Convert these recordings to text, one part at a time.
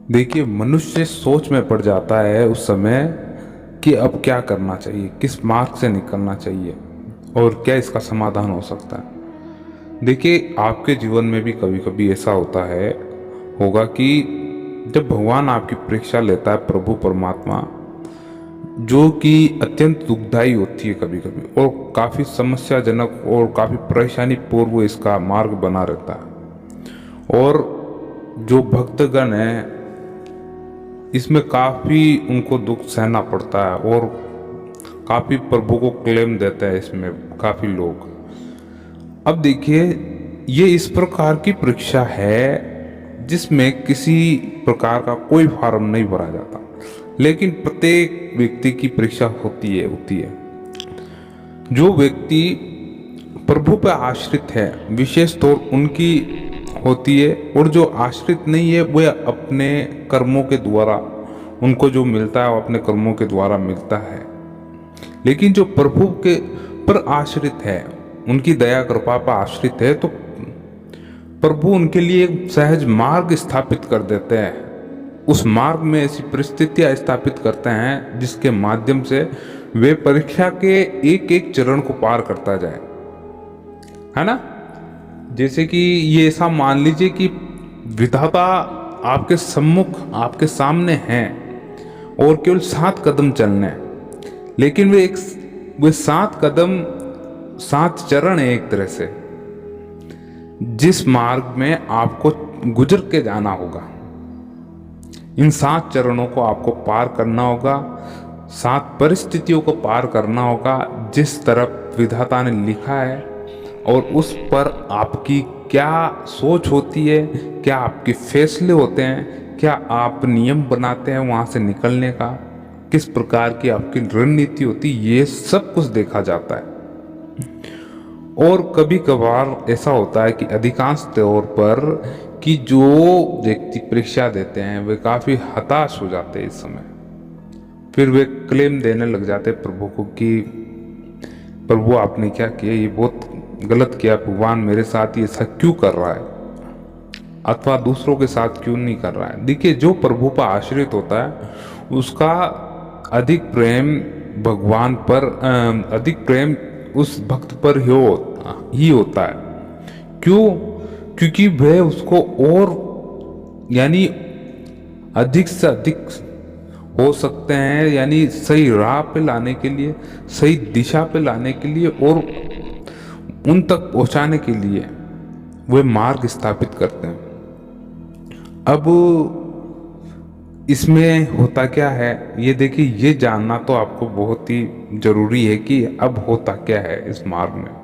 देखिए, मनुष्य सोच में पड़ जाता है उस समय कि अब क्या करना चाहिए, किस मार्ग से निकलना चाहिए और क्या इसका समाधान हो सकता है। देखिए, आपके जीवन में भी कभी कभी ऐसा होगा कि जब भगवान आपकी परीक्षा लेता है, प्रभु परमात्मा, जो कि अत्यंत दुखदाई होती है कभी कभी, और काफ़ी समस्याजनक और काफ़ी परेशानी पूर्व इसका मार्ग बना रहता है। और जो भक्तगण हैं, इसमें काफ़ी उनको दुख सहना पड़ता है और काफ़ी प्रभु को क्लेम देते हैं इसमें काफ़ी लोग। अब देखिए, ये इस प्रकार की परीक्षा है जिसमें किसी प्रकार का कोई फॉर्म नहीं भरा जाता, लेकिन प्रत्येक व्यक्ति की परीक्षा होती है। जो व्यक्ति प्रभु पर आश्रित है, विशेष तौर उनकी होती है, और जो आश्रित नहीं है वह अपने कर्मों के द्वारा, उनको जो मिलता है वो अपने कर्मों के द्वारा मिलता है। लेकिन जो प्रभु के पर आश्रित है, उनकी दया कृपा पर आश्रित है, तो प्रभु उनके लिए एक सहज मार्ग स्थापित कर देते हैं। उस मार्ग में ऐसी परिस्थितियां स्थापित करते हैं जिसके माध्यम से वे परीक्षा के एक एक चरण को पार करता जाए, है ना। जैसे कि ये ऐसा मान लीजिए कि विधाता आपके सम्मुख, आपके सामने हैं और केवल 7 कदम चलने हैं, लेकिन वे 7 कदम 7 चरण है एक तरह से, जिस मार्ग में आपको गुजर के जाना होगा। इन 7 चरणों को आपको पार करना होगा, 7 परिस्थितियों को पार करना होगा जिस तरफ विधाता ने लिखा है, और उस पर आपकी क्या सोच होती है, क्या आपके फैसले होते हैं, क्या आप नियम बनाते हैं वहाँ से निकलने का, किस प्रकार की आपकी रणनीति होती है, ये सब कुछ देखा जाता है। और कभी कभार ऐसा होता है कि अधिकांश तौर पर कि जो व्यक्ति परीक्षा देते हैं वे काफ़ी हताश हो जाते हैं इस समय। फिर वे क्लेम देने लग जाते हैं प्रभु को कि प्रभु आपने क्या किया, ये बहुत गलत किया, भगवान मेरे साथ ये ऐसा क्यों कर रहा है, अथवा दूसरों के साथ क्यों नहीं कर रहा है। देखिए, जो प्रभु पर आश्रित होता है उसका अधिक प्रेम भगवान पर, अधिक प्रेम उस भक्त पर ही होता है। क्यों? क्योंकि वह उसको और यानी अधिक से अधिक हो सकते हैं, यानी सही राह पे लाने के लिए, सही दिशा पे लाने के लिए और उन तक पहुंचाने के लिए वे मार्ग स्थापित करते हैं। अब इसमें होता क्या है, ये देखिए, ये जानना तो आपको बहुत ही जरूरी है कि अब होता क्या है इस मार्ग में।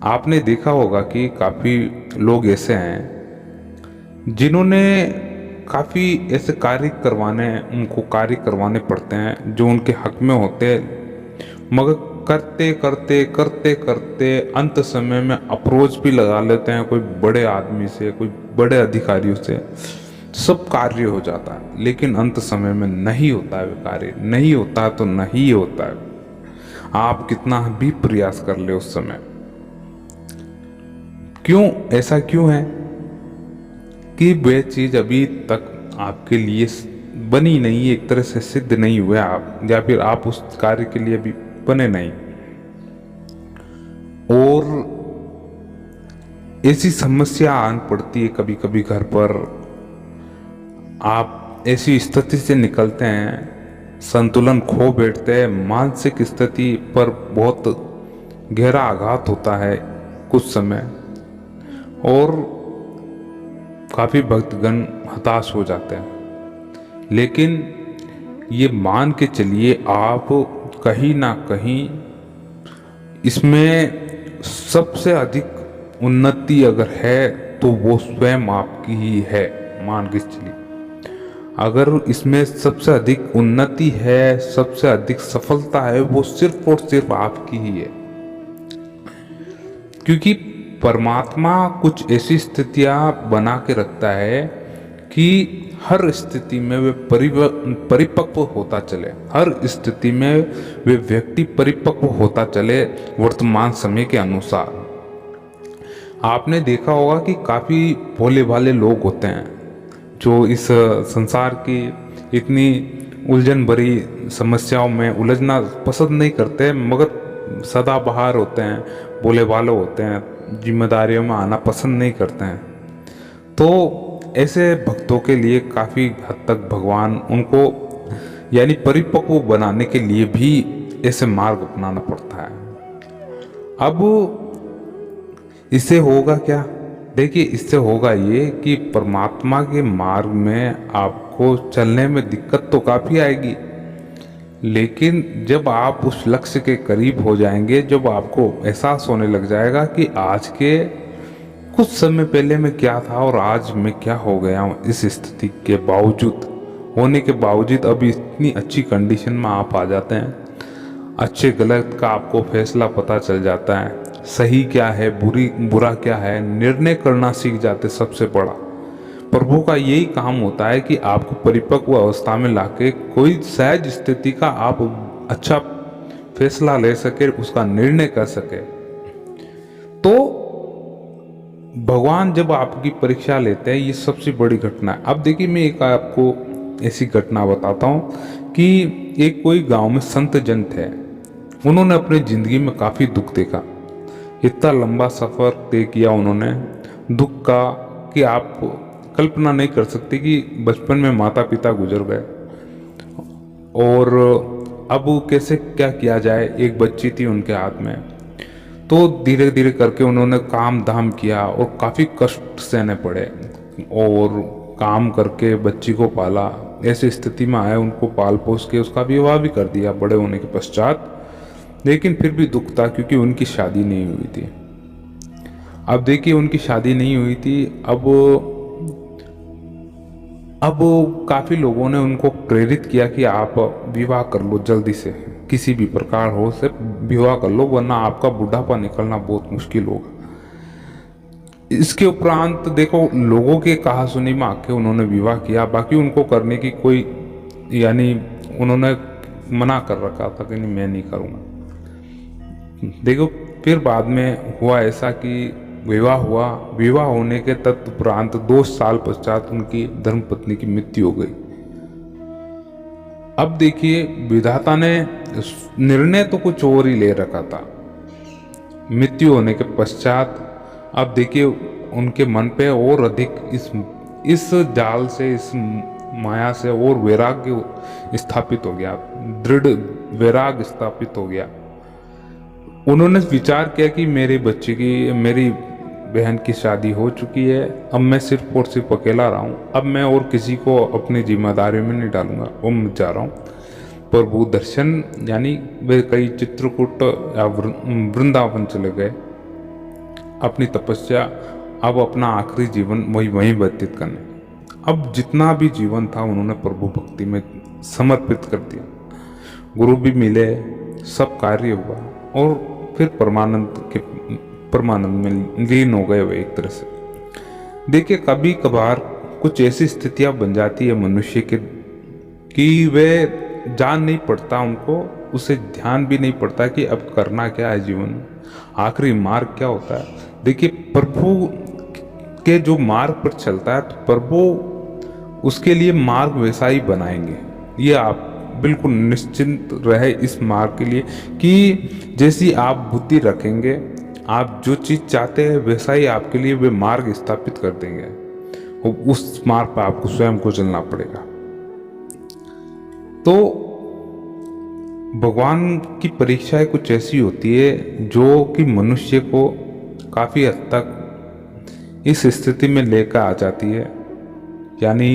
आपने देखा होगा कि काफ़ी लोग ऐसे हैं जिन्होंने काफ़ी ऐसे उनको कार्य करवाने पड़ते हैं जो उनके हक में होते हैं, मगर करते करते करते करते अंत समय में अप्रोच भी लगा लेते हैं कोई बड़े आदमी से, कोई बड़े अधिकारियों से, सब कार्य हो जाता है, लेकिन अंत समय में नहीं होता है। कार्य नहीं होता तो नहीं होता है, आप कितना भी प्रयास कर ले उस समय। क्यों? ऐसा क्यों है कि वह चीज अभी तक आपके लिए बनी नहीं, एक तरह से सिद्ध नहीं हुआ आप, या फिर आप उस कार्य के लिए अभी बने नहीं। और ऐसी समस्या आन पड़ती है कभी कभी घर पर, आप ऐसी स्थिति से निकलते हैं, संतुलन खो बैठते हैं, मानसिक स्थिति पर बहुत गहरा आघात होता है कुछ समय, और काफ़ी भक्तगण हताश हो जाते हैं। लेकिन ये मान के चलिए, आप कहीं ना कहीं इसमें सबसे अधिक उन्नति अगर है तो वो स्वयं आपकी ही है। मान के चलिए, अगर इसमें सबसे अधिक उन्नति है, सबसे अधिक सफलता है, वो सिर्फ और सिर्फ आपकी ही है। क्योंकि परमात्मा कुछ ऐसी स्थितियां बना के रखता है कि हर स्थिति में वे परिपक्व होता चले, हर स्थिति में वे व्यक्ति परिपक्व होता चले वर्तमान समय के अनुसार। आपने देखा होगा कि काफ़ी भोले भाले लोग होते हैं जो इस संसार की इतनी उलझन भरी समस्याओं में उलझना पसंद नहीं करते, मगर सदाबहार होते हैं, बोले वाले होते हैं, जिम्मेदारियों में आना पसंद नहीं करते हैं। तो ऐसे भक्तों के लिए काफ़ी हद तक भगवान उनको यानी परिपक्व बनाने के लिए भी ऐसे मार्ग अपनाना पड़ता है। अब इससे होगा क्या? देखिए, इससे होगा ये कि परमात्मा के मार्ग में आपको चलने में दिक्कत तो काफ़ी आएगी, लेकिन जब आप उस लक्ष्य के करीब हो जाएंगे, जब आपको एहसास होने लग जाएगा कि आज के कुछ समय पहले मैं क्या था और आज मैं क्या हो गया हूँ, इस स्थिति के बावजूद होने के बावजूद अभी इतनी अच्छी कंडीशन में आप आ जाते हैं, अच्छे गलत का आपको फैसला पता चल जाता है, सही क्या है बुरा क्या है, निर्णय करना सीख जाते। सबसे बड़ा प्रभु का यही काम होता है कि आपको परिपक्व अवस्था में लाके कोई सहज स्थिति का आप अच्छा फैसला ले सके, उसका निर्णय कर सके। तो भगवान जब आपकी परीक्षा लेते हैं, ये सबसे बड़ी घटना है। अब देखिए, मैं एक आपको ऐसी घटना बताता हूँ कि एक कोई गांव में संत जन थे। उन्होंने अपनी ज़िंदगी में काफ़ी दुख देखा, इतना लंबा सफ़र तय किया उन्होंने दुख का कि आप कल्पना नहीं कर सकते कि बचपन में माता पिता गुजर गए और अब कैसे क्या किया जाए। एक बच्ची थी उनके हाथ में, तो धीरे धीरे करके उन्होंने काम धाम किया और काफ़ी कष्ट सहने पड़े और काम करके बच्ची को पाला। ऐसी स्थिति में आए, उनको पाल पोस के उसका विवाह भी कर दिया बड़े होने के पश्चात। लेकिन फिर भी दुख था क्योंकि उनकी शादी नहीं हुई थी। अब देखिए, उनकी शादी नहीं हुई थी। अब काफ़ी लोगों ने उनको प्रेरित किया कि आप विवाह कर लो जल्दी से, किसी भी प्रकार हो से विवाह कर लो, वरना आपका बुढ़ापा निकलना बहुत मुश्किल होगा। इसके उपरांत देखो, लोगों के कहा सुनी में आके उन्होंने विवाह किया। बाकी उनको करने की कोई यानी उन्होंने मना कर रखा था कि नहीं, मैं नहीं करूँगा। देखो, फिर बाद में हुआ ऐसा कि विवाह हुआ। विवाह होने के तत्परांत 2 साल पश्चात उनकी धर्मपत्नी की मृत्यु हो गई। अब देखिए, विधाता ने निर्णय तो कुछ और ही ले रखा था। मृत्यु होने के पश्चात अब देखिए उनके मन पे और अधिक इस जाल से, इस माया से और वैराग्य स्थापित हो गया, दृढ़ वैराग्य स्थापित हो गया। उन्होंने विचार किया कि मेरी बहन की शादी हो चुकी है, अब मैं सिर्फ और सिर्फ अकेला रहा हूँ, अब मैं और किसी को अपनी जिम्मेदारी में नहीं डालूंगा। अब मैं जा रहा हूँ प्रभु दर्शन, यानी वे कई चित्रकूट या वृंदावन चले गए अपनी तपस्या, अब अपना आखिरी जीवन वहीं व्यतीत करने। अब जितना भी जीवन था उन्होंने प्रभु भक्ति में समर्पित कर दिया। गुरु भी मिले, सब कार्य हुआ और फिर परमानंद में लीन हो गए वे एक तरह से। देखिए, कभी कभार कुछ ऐसी स्थितियां बन जाती है मनुष्य के कि वे जान नहीं पड़ता, उनको उसे ध्यान भी नहीं पड़ता कि अब करना क्या है जीवन में, आखिरी मार्ग क्या होता है। देखिए, प्रभु के जो मार्ग पर चलता है तो प्रभु उसके लिए मार्ग वैसा ही बनाएंगे। ये आप बिल्कुल निश्चिंत रहे इस मार्ग के लिए कि जैसी आप बुद्धि रखेंगे, आप जो चीज़ चाहते हैं वैसा ही आपके लिए वे मार्ग स्थापित कर देंगे और उस मार्ग पर आपको स्वयं को चलना पड़ेगा। तो भगवान की परीक्षाएं कुछ ऐसी होती है जो कि मनुष्य को काफ़ी हद तक इस स्थिति में लेकर आ जाती है। यानी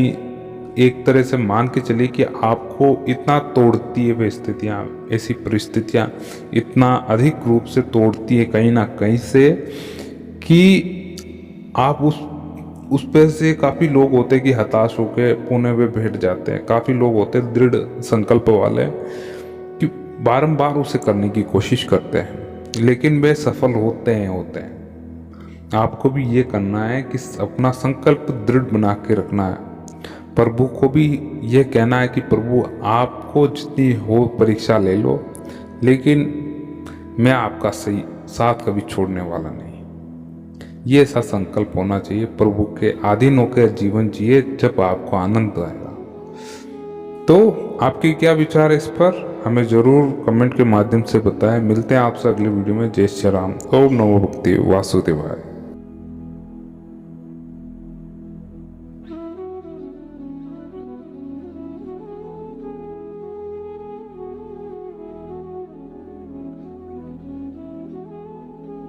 एक तरह से मान के चलिए कि आपको इतना तोड़ती है वे स्थितियाँ, ऐसी परिस्थितियाँ इतना अधिक रूप से तोड़ती है कहीं ना कहीं से कि आप उस पे से काफ़ी लोग होते हैं कि हताश होकर पुणे में बैठ जाते हैं। काफ़ी लोग होते हैं दृढ़ संकल्प वाले कि बारंबार उसे करने की कोशिश करते हैं, लेकिन वे सफल होते हैं। आपको भी ये करना है कि अपना संकल्प दृढ़ बना के रखना है। प्रभु को भी ये कहना है कि प्रभु आपको जितनी हो परीक्षा ले लो, लेकिन मैं आपका सही साथ कभी छोड़ने वाला नहीं। ये ऐसा संकल्प होना चाहिए। प्रभु के अधीन होकर जीवन जिए, जब आपको आनंद आएगा। तो आपके क्या विचार है इस पर, हमें जरूर कमेंट के माध्यम से बताएं। मिलते हैं आपसे अगले वीडियो में। जय श्री राम। ओम नमो भगवते वासुदेवाय।